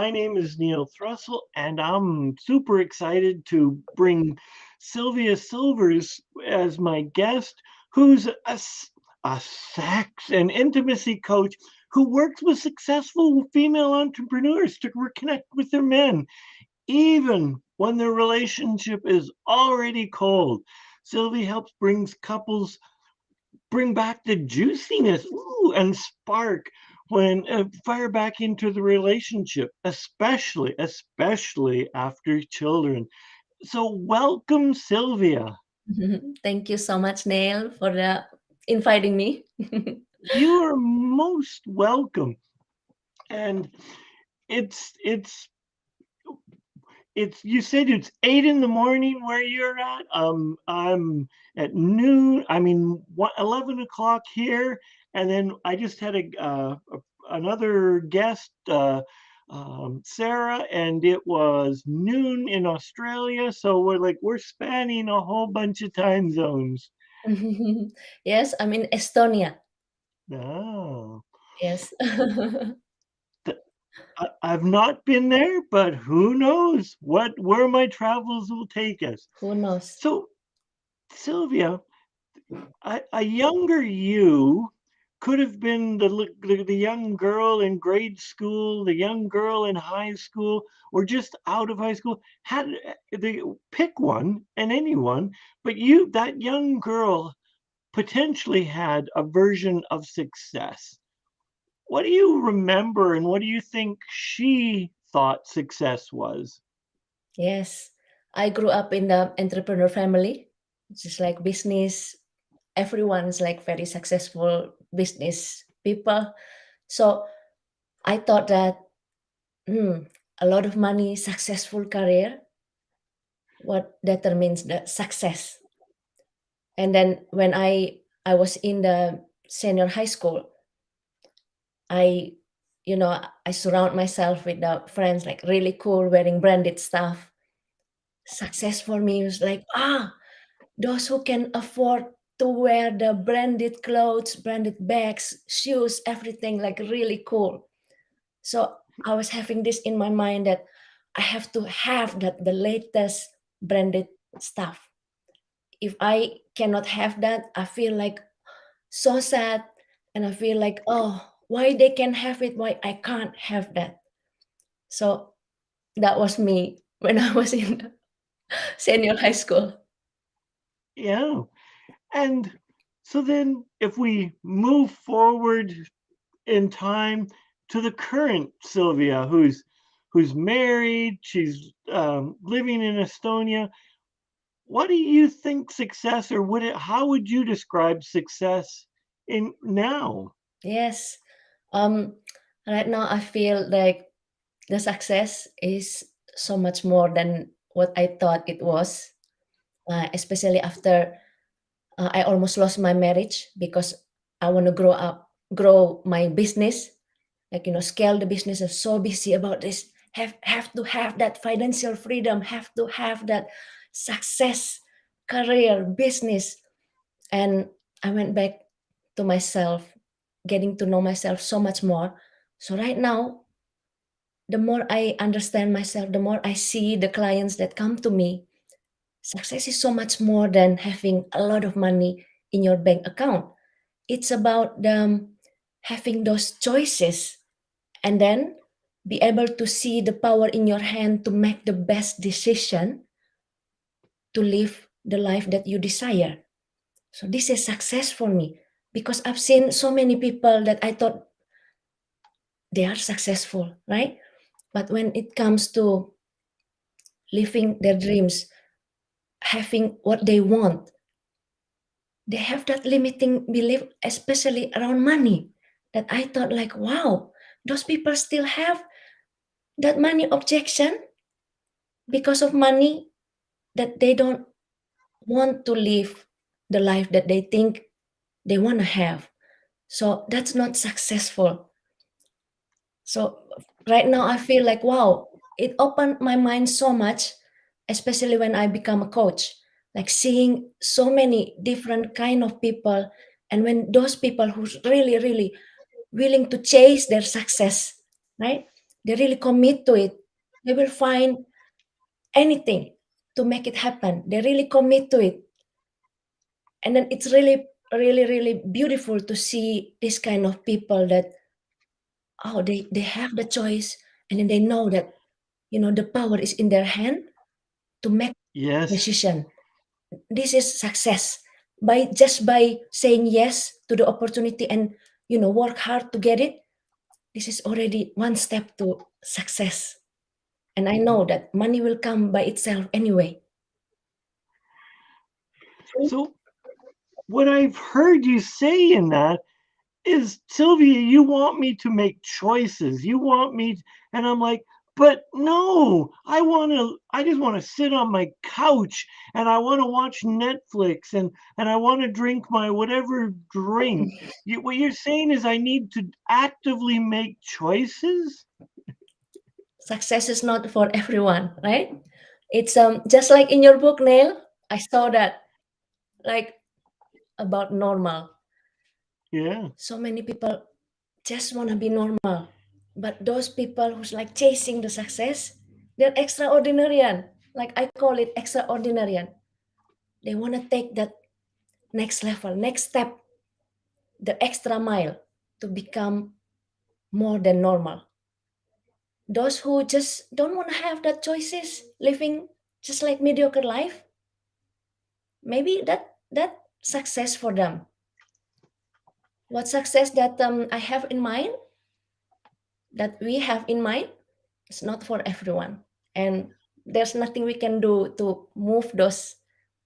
My name is Neil Thrussell, and I'm super excited to bring Sylvia Silvers as my guest, who's a sex and intimacy coach who works with successful female entrepreneurs to reconnect with their men, even when their relationship is already cold. Sylvia helps brings couples bring back the juiciness and spark when fire back into the relationship, especially after children. So welcome, Sylvia. Thank you so much, Neil, for inviting me. You are most welcome. And it's it's it's you said it's 8 in the morning where you're at. I'm at noon. I mean, 11 o'clock here, and then I just had another guest, Sarah, and it was noon in Australia. So we're spanning a whole bunch of time zones. Yes, I'm in Estonia. Oh, Yes. th- I've not been there, but who knows where my travels will take us. Who knows? So, Sylvia, a younger you could have been the young girl in grade school, the young girl in high school, or just out of high school. Had they pick one and anyone, but that young girl, potentially had a version of success. What do you remember, and what do you think she thought success was? Yes. I grew up in the entrepreneur family. It's just like business. Everyone's like very successful business people. So I thought that a lot of money, successful career, what determines the success. And then when I was in the senior high school, I I surround myself with the friends like really cool wearing branded stuff. Success for me was like those who can afford to wear the branded clothes, branded bags, shoes, everything like really cool. So I was having this in my mind that I have to have that the latest branded stuff. If I cannot have that, I feel like so sad, and I feel like, oh, why they can have it, why I can't have that. So that was me when I was in senior high school. Yeah. And so then, if we move forward in time to the current Sylvia, who's married, she's living in Estonia. What do you think success, or how would you describe success in now? Yes. um right now I feel like the success is so much more than what I thought it was, especially after I almost lost my marriage because I want to grow my business, like scale the business. I'm so busy about this. Have to have that financial freedom. Have to have that success, career, business, and I went back to myself, getting to know myself so much more. So right now, the more I understand myself, the more I see the clients that come to me. Success is so much more than having a lot of money in your bank account. It's about having those choices and then be able to see the power in your hand to make the best decision to live the life that you desire. So this is success for me because I've seen so many people that I thought they are successful, right? But when it comes to living their dreams, having what they want, they have that limiting belief, especially around money, that I thought like, wow, those people still have that money objection because of money, that they don't want to live the life that they think they want to have. So that's not successful. So right now I feel like, wow, it opened my mind so much, especially when I become a coach, like seeing so many different kind of people, and when those people who's really really willing to chase their success, right? They really commit to it. They will find anything to make it happen. They really commit to it. And then it's really, really, really beautiful to see this kind of people that, oh, they have the choice, and then they know that, the power is in their hand to make Yes. decision. This is success. By saying yes to the opportunity and work hard to get it, this is already one step to success. And I know that money will come by itself anyway. So what I've heard you say in that is, Sylvia, you want me to make choices. You want me, and I'm like, but no, I just want to sit on my couch and I want to watch Netflix and I want to drink my whatever drink. What you're saying is I need to actively make choices? Success is not for everyone, right? It's just like in your book, Neil. I saw that, like, about normal. Yeah. So many people just want to be normal, but those people who's like chasing the success, they're extraordinarian. Like I call it extraordinarian. They want to take that next level, next step, the extra mile to become more than normal. Those who just don't want to have that choices, living just like mediocre life, maybe that success for them. What success that I have in mind, that we have in mind, is not for everyone, and there's nothing we can do to move those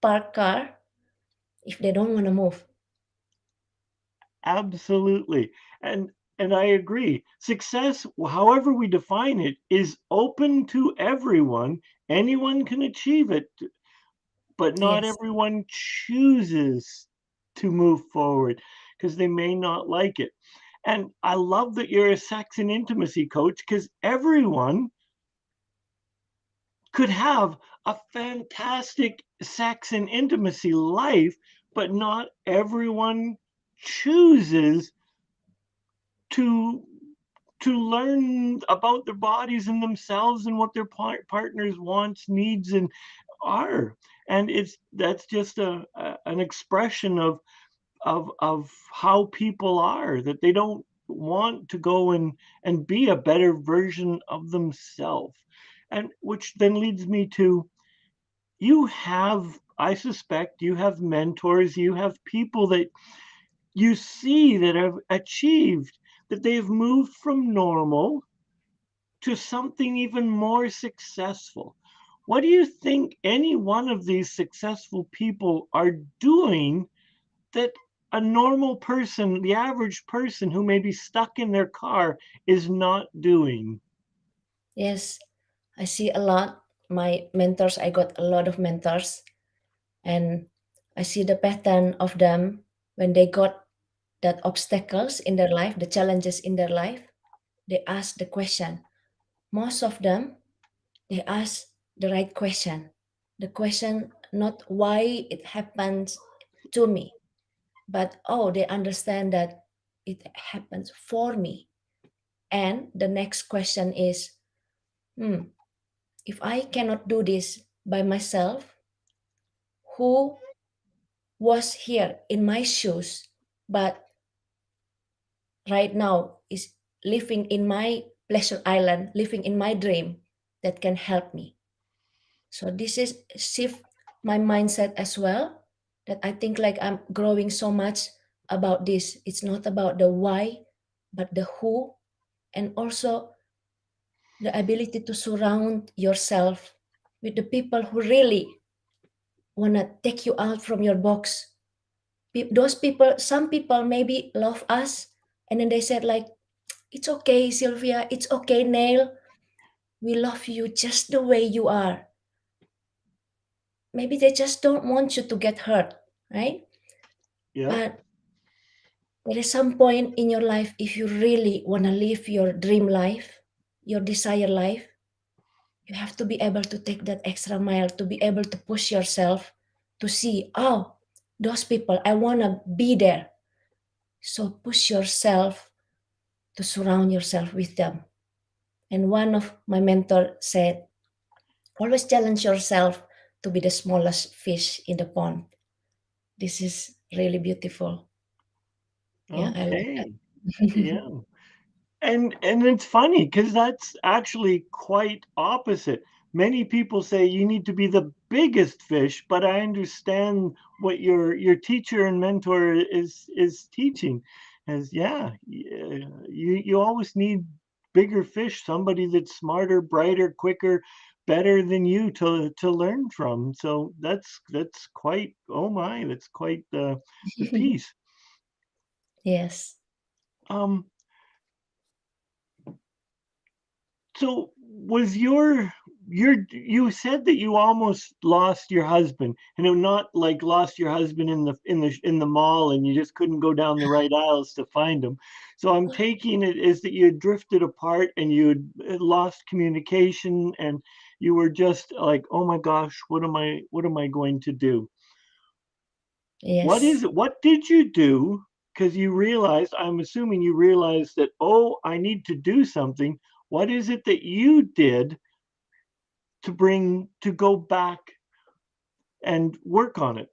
parked car if they don't want to move. Absolutely. And I agree. Success, however we define it, is open to everyone. Anyone can achieve it, but not Yes, everyone chooses to move forward because they may not like it. And I love that you're a sex and intimacy coach because everyone could have a fantastic sex and intimacy life, but not everyone chooses to learn about their bodies and themselves and what their partners wants, needs, and are. And that's just an expression of how people are, that they don't want to go and be a better version of themselves. And which then leads me to, you have, I suspect you have mentors, you have people that you see that have achieved, that they've moved from normal to something even more successful. What do you think any one of these successful people are doing that a normal person, the average person who may be stuck in their car, is not doing? yes, I see a lot. My mentors, I got a lot of mentors, and I see the pattern of them when they got that obstacles in their life, the challenges in their life. They ask the question. Most of them, they ask the right question. The question not why it happens to me, but oh, they understand that it happens for me. And the next question is, hmm, if I cannot do this by myself, who was here in my shoes, but right now is living in my pleasure island, living in my dream, that can help me? So this is shift my mindset as well, that I think like I'm growing so much about this. It's not about the why, but the who, and also the ability to surround yourself with the people who really want to take you out from your box. Those people, some people maybe love us, and then they said like, it's okay, Sylvia, it's okay, Neil, we love you just the way you are. Maybe they just don't want you to get hurt, right? Yep. But there is some point in your life, if you really want to live your dream life, your desire life, you have to be able to take that extra mile, to be able to push yourself to see, oh, those people, I want to be there. So push yourself to surround yourself with them. And one of my mentor said, always challenge yourself to be the smallest fish in the pond. This is really beautiful. Yeah, I love Okay. that. Yeah. And it's funny because that's actually quite opposite. Many people say you need to be the biggest fish, but I understand what your teacher and mentor is teaching. As yeah, you always need bigger fish, somebody that's smarter, brighter, quicker, better than you to learn from. So that's quite oh my, that's quite the piece. Yes. Um, So was you said that you almost lost your husband, and it not like lost your husband in the mall and you just couldn't go down the right aisles to find him. So I'm taking it is that you had drifted apart and you had lost communication and you were just like, "Oh my gosh, what am I going to do?" What is Yes. it? What did you do? Because you realized, I'm assuming you realized that, oh, I need to do something. What is it that you did to go back and work on it?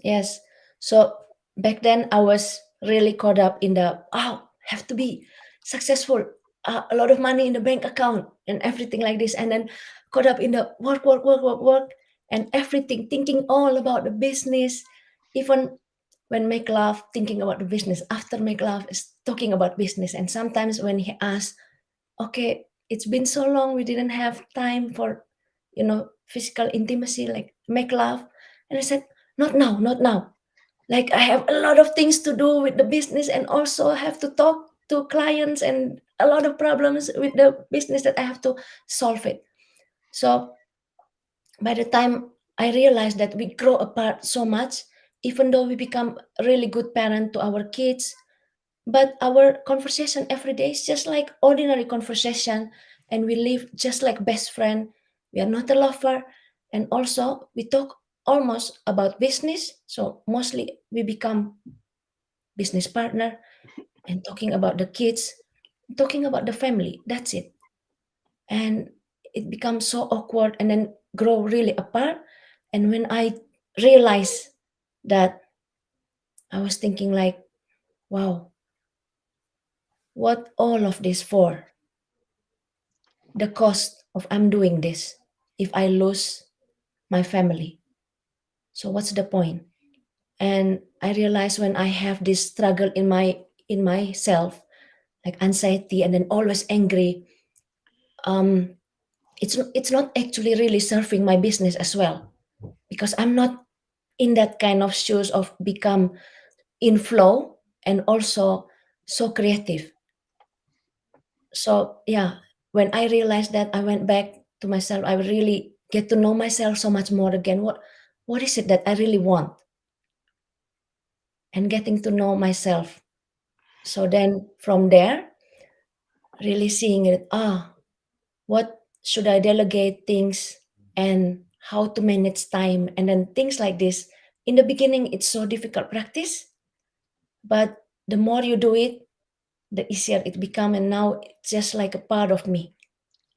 Yes. So back then I was really caught up in the have to be successful, a lot of money in the bank account and everything like this, and then caught up in the work, and everything, thinking all about the business. Even when make love, thinking about the business. After make love is talking about business. And sometimes when he asks, okay, it's been so long we didn't have time for physical intimacy, like make love, and I said, not now, not now. Like I have a lot of things to do with the business and also have to talk to clients and a lot of problems with the business that I have to solve it. So by the time I realized that we grow apart so much, even though we become a really good parent to our kids, but our conversation every day is just like ordinary conversation, and we live just like best friend. We are not a lover, and also we talk almost about business. So mostly we become business partner and talking about the kids, talking about the family. That's it. And it becomes so awkward and then grow really apart. And when I realized that, I was thinking like, wow, what all of this for? The cost of I'm doing this if I lose my family. So what's the point? And I realized when I have this struggle in myself, like anxiety and then always angry, um, it's not actually really serving my business as well, because I'm not in that kind of shoes of become in flow and also so creative. So yeah, when I realized that, I went back to myself. I really get to know myself so much more again. What is it that I really want? And getting to know myself. So then from there, really seeing it, what should I delegate things and how to manage time and then things like this. In the beginning, it's so difficult practice, but the more you do it, the easier it become, and now it's just like a part of me.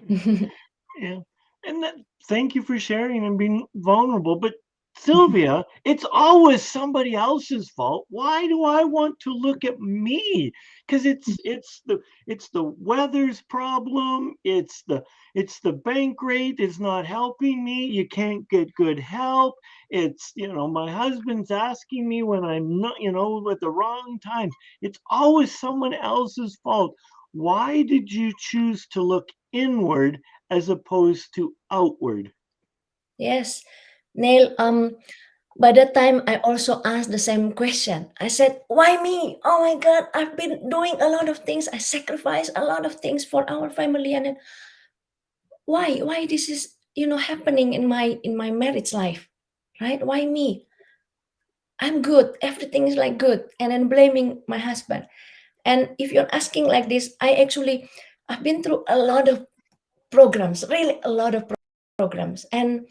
Yeah. And that thank you for sharing and being vulnerable. But Sylvia, it's always somebody else's fault. Why do I want to look at me? Because it's the weather's problem. It's the bank rate is not helping me. You can't get good help. It's my husband's asking me when I'm not at the wrong times. It's always someone else's fault. Why did you choose to look inward as opposed to outward? Yes, Neil. By that time, I also asked the same question. I said, "Why me? Oh my God, I've been doing a lot of things. I sacrificed a lot of things for our family, and then why this is happening in my marriage life, right? Why me? I'm good. Everything is like good, and then blaming my husband. And if you're asking like this, I've been through a lot of programs, really a lot of programs. And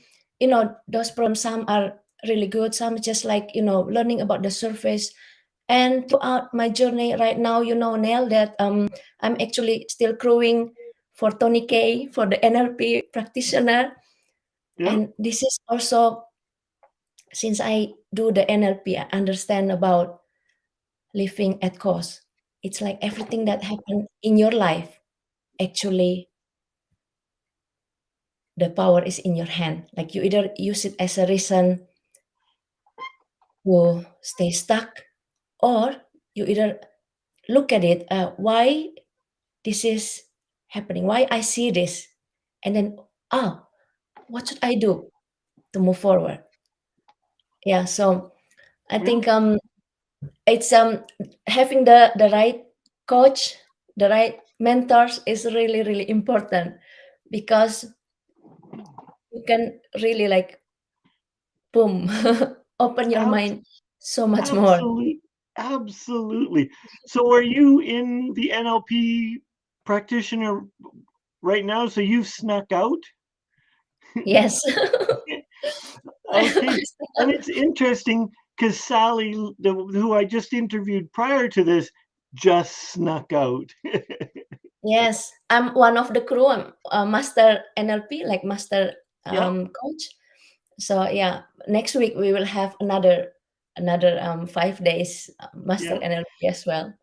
those programs, some are really good, some just like learning about the surface. And throughout my journey right now, Neil, that I'm actually still crewing for Tony K, for the NLP practitioner. Yeah. And this is also, since I do the NLP, I understand about living at cost. It's like everything that happened in your life, actually, the power is in your hand. Like you either use it as a reason to stay stuck, or you either look at it, why this is happening, why I see this, and then, ah, what should I do to move forward? Yeah, so I Yeah. think it's having the right coach, the right mentors is really really important, because you can really like boom open your Abs- mind so much more. absolutely. Absolutely. So are you in the NLP practitioner right now? So you've snuck out? Yes. Okay. And it's interesting because Sally, who I just interviewed prior to this, just snuck out. Yes, I'm one of the crew. I'm a master NLP, like master Yeah. coach. So yeah, next week we will have another 5 days master Yeah. NLP as well.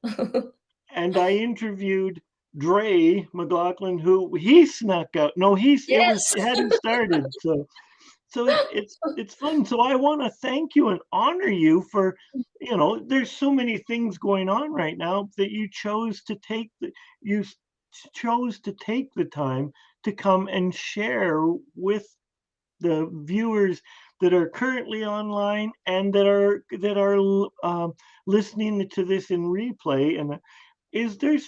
And I interviewed Dre McLaughlin, who he snuck out. No, Yes, it hadn't started. So it's fun. So I want to thank you and honor you for, there's so many things going on right now that you s- chose to take the time to come and share with the viewers that are currently online and that are listening to this in replay. And is there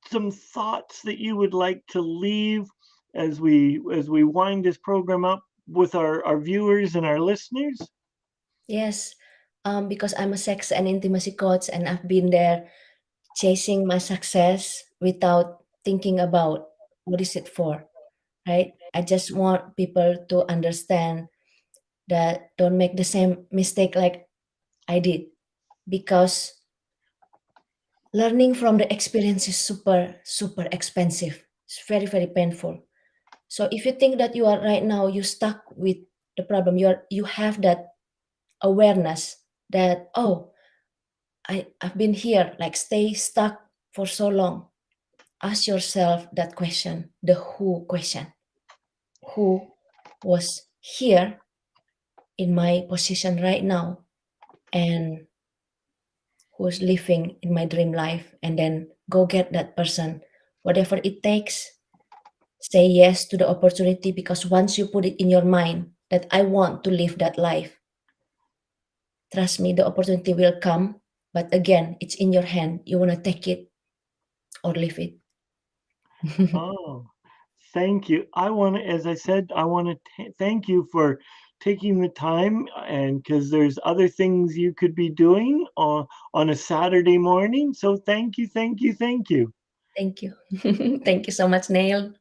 some thoughts that you would like to leave as we wind this program up with our viewers and our listeners? yes. Because I'm a sex and intimacy coach, and I've been there chasing my success without thinking about what is it for, right? I just want people to understand that don't make the same mistake like I did, because learning from the experience is super super expensive. It's very very painful. So if you think that you are right now you stuck with the problem, you have that awareness that, oh, I've been here, like stay stuck for so long. Ask yourself that question, the who question. Who was here in my position right now, and who's living in my dream life, and then go get that person, whatever it takes. Say yes to the opportunity, because once you put it in your mind that I want to live that life, trust me, the opportunity will come. But again, it's in your hand. You want to take it or leave it. Oh, thank you. As I said, I want to thank you for taking the time, and because there's other things you could be doing on a Saturday morning. So thank you, thank you, thank you. Thank you. Thank you so much, Neil.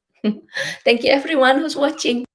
Thank you, everyone who's watching.